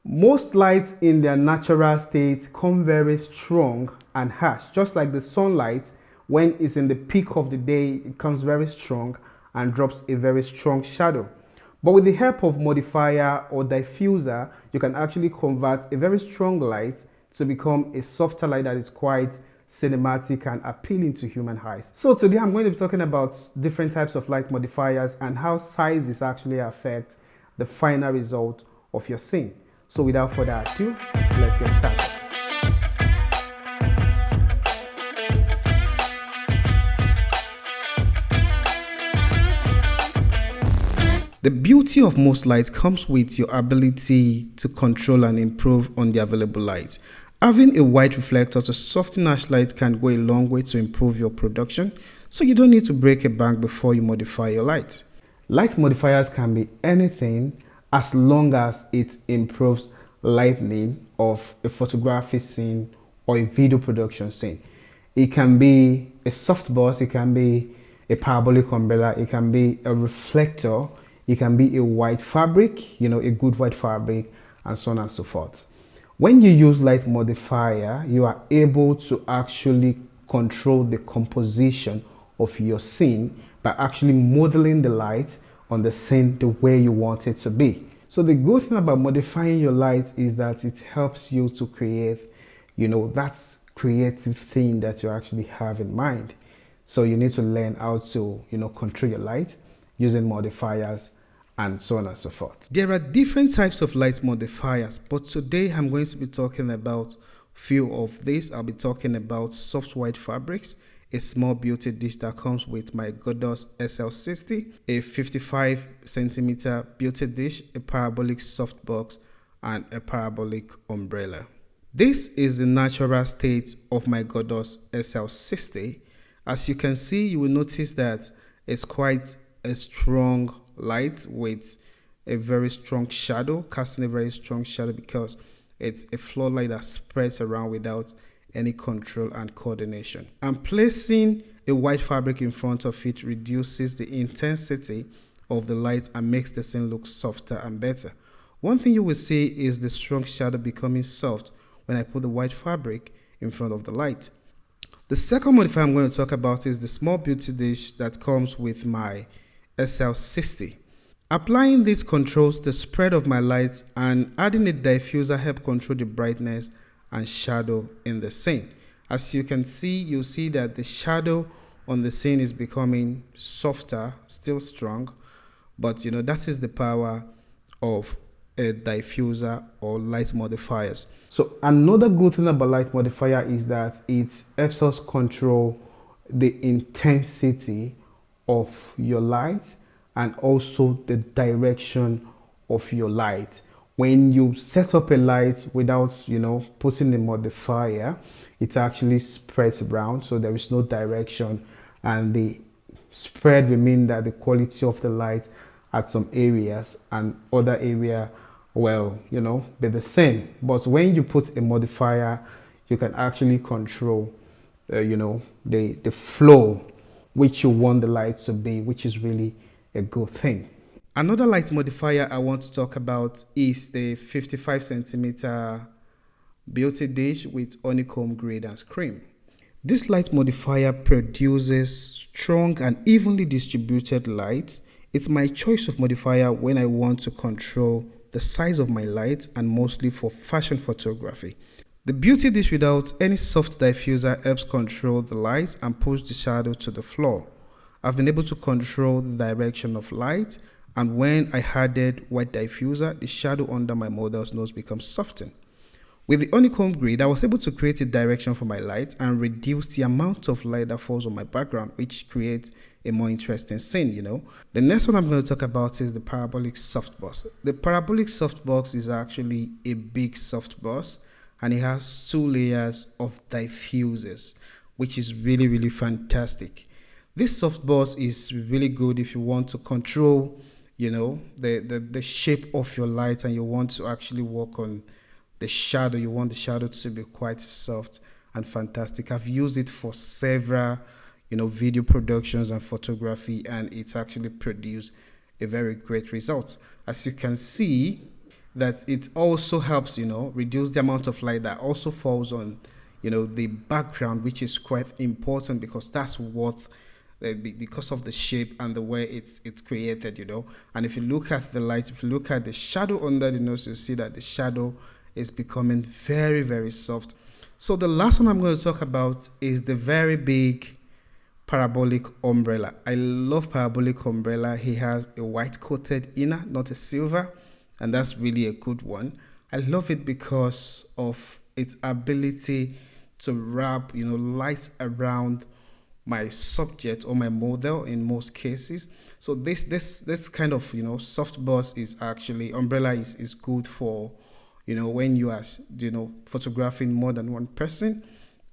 Most lights in their natural state come very strong and harsh, just like the sunlight. When it's in the peak of the day, it comes very strong and drops a very strong shadow. But with the help of modifier or diffuser, you can actually convert a very strong light to become a softer light that is quite cinematic and appealing to human eyes. So today I'm going to be talking about different types of light modifiers and how sizes actually affect the final result of your scene. So without further ado, let's get started. The beauty of most lights comes with your ability to control and improve on the available light. Having a white reflector to soften harsh light can go a long way to improve your production, so you don't need to break a bank before you modify your light. Light modifiers can be anything as long as it improves lighting of a photography scene or a video production scene. It can be a softbox, it can be a parabolic umbrella, it can be a reflector, it can be a white fabric, a good white fabric, and so on and so forth. When you use light modifier, you are able to actually control the composition of your scene by actually modeling the light on the scene the way you want it to be. So the good thing about modifying your light is that it helps you to create, that creative thing that you actually have in mind. So you need to learn how to, control your light using modifiers and so on and so forth. There are different types of light modifiers, but today I'm going to be talking about few of these. I'll be talking about soft white fabrics, a small beauty dish that comes with my Godos SL60, a 55 centimeter beauty dish, a parabolic softbox, and a parabolic umbrella. This is the natural state of my Godos SL60. As you can see, you will notice that it's quite a strong light with a very strong shadow, casting a very strong shadow because it's a floodlight that spreads around without any control and coordination. And placing a white fabric in front of it reduces the intensity of the light and makes the scene look softer and better. One thing you will see is the strong shadow becoming soft when I put the white fabric in front of the light. The second modifier I'm going to talk about is the small beauty dish that comes with my SL60. Applying this controls the spread of my lights, and adding a diffuser helps control the brightness and shadow in the scene. As you can see, you'll see that the shadow on the scene is becoming softer, still strong, but that is the power of a diffuser or light modifiers. So another good thing about light modifier is that it helps us control the intensity of your light and also the direction of your light. When you set up a light without putting a modifier, it actually spreads around, so there is no direction, and the spread will mean that the quality of the light at some areas and other area be the same. But when you put a modifier, you can actually control the flow which you want the light to be, which is really a good thing. Another light modifier I want to talk about is the 55 centimeter beauty dish with honeycomb grid and screen. This light modifier produces strong and evenly distributed light. It's my choice of modifier when I want to control the size of my light, and mostly for fashion photography. The beauty dish without any soft diffuser helps control the light and push the shadow to the floor. I've been able to control the direction of light, and when I added white diffuser, the shadow under my model's nose becomes softened. With the honeycomb grid, I was able to create a direction for my light and reduce the amount of light that falls on my background, which creates a more interesting scene, The next one I'm going to talk about is the Parabolic Softbox. The Parabolic Softbox is actually a big softbox, and it has 2 layers of diffusers, which is really, really fantastic. This softbox is really good if you want to control, the shape of your light, and you want to actually work on the shadow. You want the shadow to be quite soft and fantastic. I've used it for several, video productions and photography, and it's actually produced a very great result. As you can see, that it also helps, reduce the amount of light that also falls on, the background, which is quite important because that's what, because of the shape and the way it's created, And if you look at the light, if you look at the shadow under the nose, you'll see that the shadow is becoming very, very soft. So the last one I'm going to talk about is the very big parabolic umbrella. I love parabolic umbrella. He has a white coated inner, not a silver, and that's really a good one. I love it because of its ability to wrap, light around my subject or my model in most cases. So this kind of softbox is actually, umbrella is good for when you are photographing more than one person,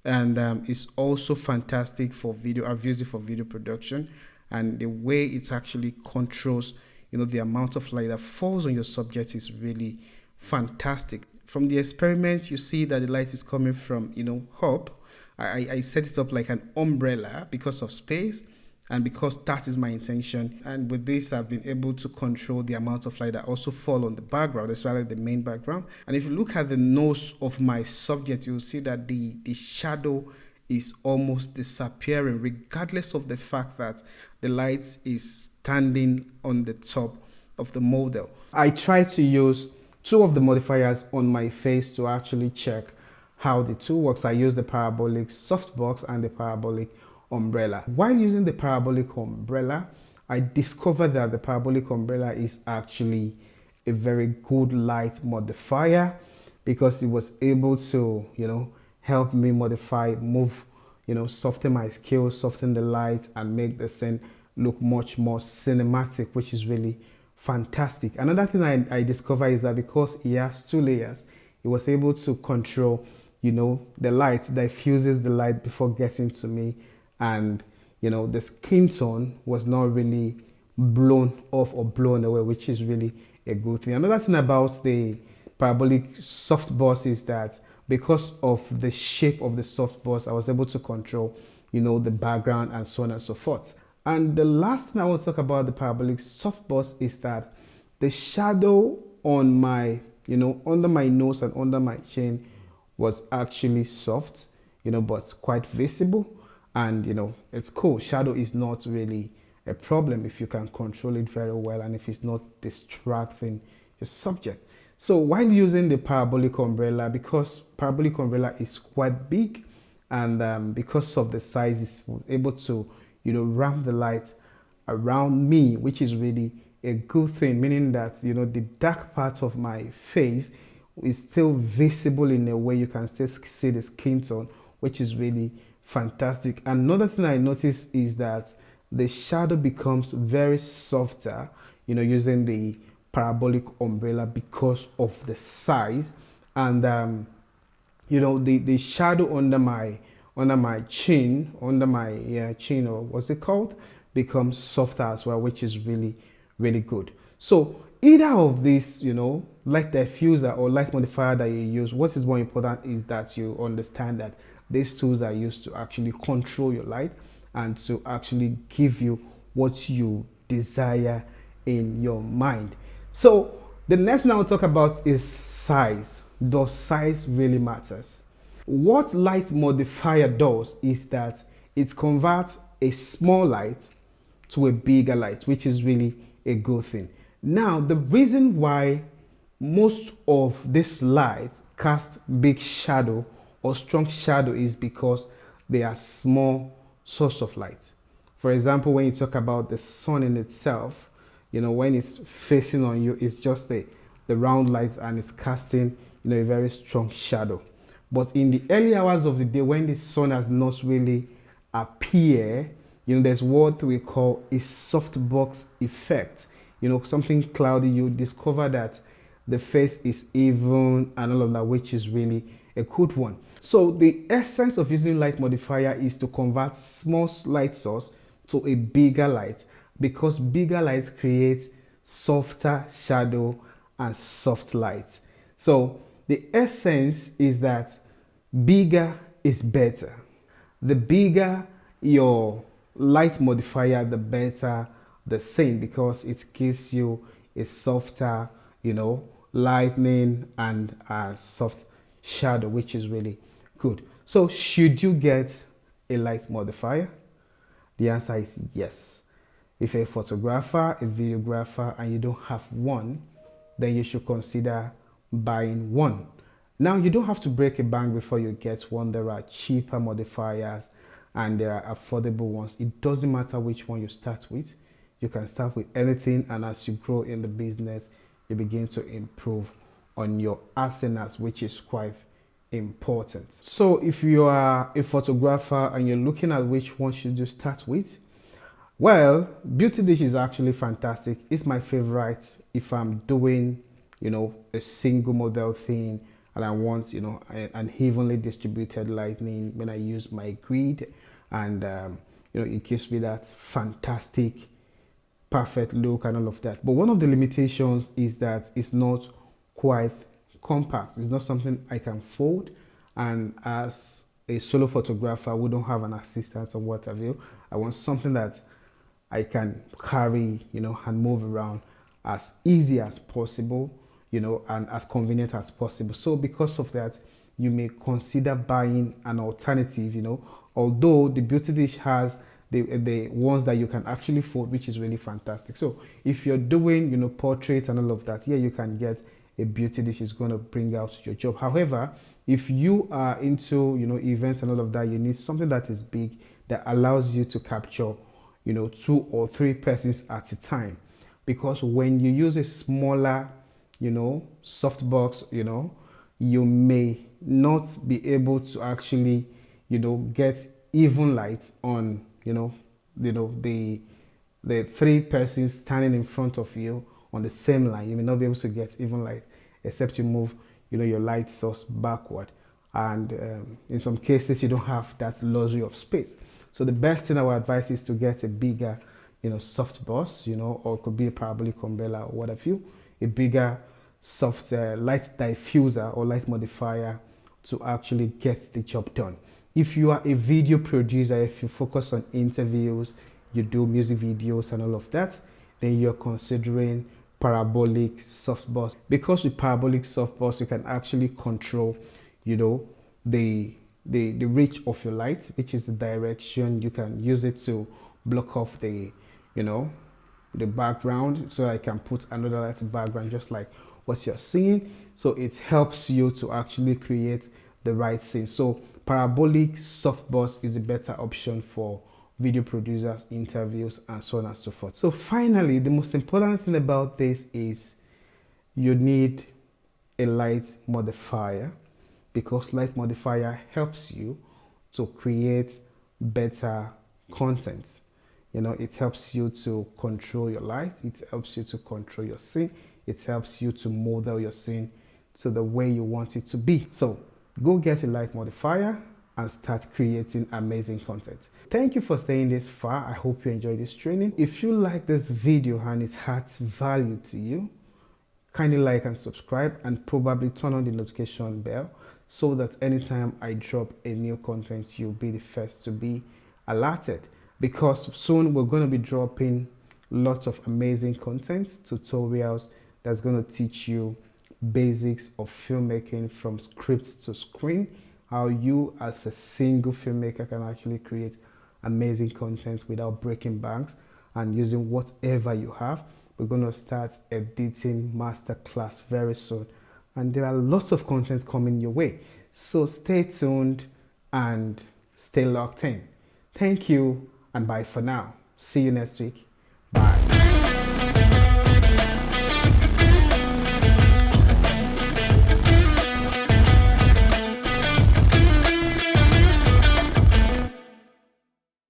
and it's also fantastic for video. I've used it for video production, and the way it actually controls the amount of light that falls on your subject is really fantastic. From the experiments, you see that the light is coming from up. I set it up like an umbrella because of space and because that is my intention. And with this, I've been able to control the amount of light that also fall on the background, especially the main background. And if you look at the nose of my subject, you'll see that the shadow is almost disappearing, regardless of the fact that the light is standing on the top of the model. I try to use two of the modifiers on my face to actually check how the two works. I use the Parabolic Softbox and the Parabolic Umbrella. While using the Parabolic Umbrella, I discovered that the Parabolic Umbrella is actually a very good light modifier because it was able to, help me modify, move, soften my scale, soften the light, and make the scene look much more cinematic, which is really fantastic. Another thing I discovered is that because he has two layers, he was able to control, the light, diffuses the light before getting to me, and the skin tone was not really blown off or blown away, which is really a good thing. Another thing about the Parabolic Softbox is that because of the shape of the softbox, I was able to control, the background and so on and so forth. And the last thing I want to talk about the Parabolic Softbox is that the shadow on my, under my nose and under my chin was actually soft, but quite visible. And, it's cool. Shadow is not really a problem if you can control it very well and if it's not distracting your subject. So while using the Parabolic Umbrella, because Parabolic Umbrella is quite big and because of the size, it's able to, wrap the light around me, which is really a good thing, meaning that, the dark part of my face is still visible in a way you can still see the skin tone, which is really fantastic. Another thing I noticed is that the shadow becomes very softer, using the Parabolic Umbrella because of the size, and the shadow under my chin, chin, or what's it called, becomes softer as well, which is really, really good. So either of these, light diffuser or light modifier that you use, what is more important is that you understand that these tools are used to actually control your light and to actually give you what you desire in your mind. So the next thing I will talk about is size. Does size really matters? What light modifier does is that it converts a small light to a bigger light, which is really a good thing. Now, the reason why most of this light cast big shadow or strong shadow is because they are small source of light. For example, when you talk about the sun in itself, when it's facing on you, it's just the round light and it's casting, a very strong shadow. But in the early hours of the day, when the sun has not really appeared, there's what we call a softbox effect. Something cloudy, you discover that the face is even and all of that, which is really a good one. So the essence of using light modifier is to convert small light source to a bigger light, because bigger light creates softer shadow and soft light. So the essence is that bigger is better. The bigger your light modifier, the better the scene, because it gives you a softer, lightning and soft shadow, which is really good. So should you get a light modifier? The answer is yes. If you're a photographer, a videographer, and you don't have one, then you should consider buying one. Now, you don't have to break a bank before you get one. There are cheaper modifiers and there are affordable ones. It doesn't matter which one you start with. You can start with anything, and as you grow in the business, you begin to improve on your arsenals, which is quite important. So if you are a photographer and you're looking at which one should you start with, well, Beauty Dish is actually fantastic. It's my favorite if I'm doing, a single model thing and I want, an evenly distributed lighting when I use my grid, and it gives me that fantastic perfect look and all of that. But one of the limitations is that it's not quite compact. It's not something I can fold, and as a solo photographer, we don't have an assistant or what have you. I want something that I can carry, and move around as easy as possible, and as convenient as possible. So because of that, you may consider buying an alternative, although the Beauty Dish has the ones that you can actually fold, which is really fantastic. So if you're doing, portraits and all of that, yeah, you can get a Beauty Dish. Is going to bring out your job. However, if you are into, events and all of that, you need something that is big, that allows you to capture, 2 or 3 persons at a time. Because when you use a smaller, softbox, you may not be able to actually, get even light on, the 3 persons standing in front of you on the same line. You may not be able to get even light except you move, your light source backward. And in some cases, you don't have that luxury of space. So the best thing I would advise is to get a bigger, softbox, or it could be a parabolic umbrella or what have you, a bigger soft light diffuser or light modifier to actually get the job done. If you are a video producer, if you focus on interviews, you do music videos and all of that, then you're considering Parabolic Softbox. Because with Parabolic Softbox, you can actually control, the reach of your light, which is the direction. You can use it to block off the, the background, so I can put another light background just like what you're seeing. So it helps you to actually create the right scene. So Parabolic Softbox is a better option for video producers, interviews, and so on and so forth. So finally, the most important thing about this is you need a light modifier, because light modifier helps you to create better content. It helps you to control your light, it helps you to control your scene, it helps you to model your scene to the way you want it to be. So go get a light modifier and start creating amazing content. Thank you for staying this far. I hope you enjoyed this training. If you like this video and it adds value to you, kindly like and subscribe, and probably turn on the notification bell so that anytime I drop a new content, you'll be the first to be alerted. Because soon we're going to be dropping lots of amazing content, tutorials that's going to teach you basics of filmmaking from script to screen, how you as a single filmmaker can actually create amazing content without breaking banks and using whatever you have. We're going to start editing masterclass very soon, and there are lots of content coming your way. So stay tuned and stay locked in. Thank you, and bye for now. See you next week.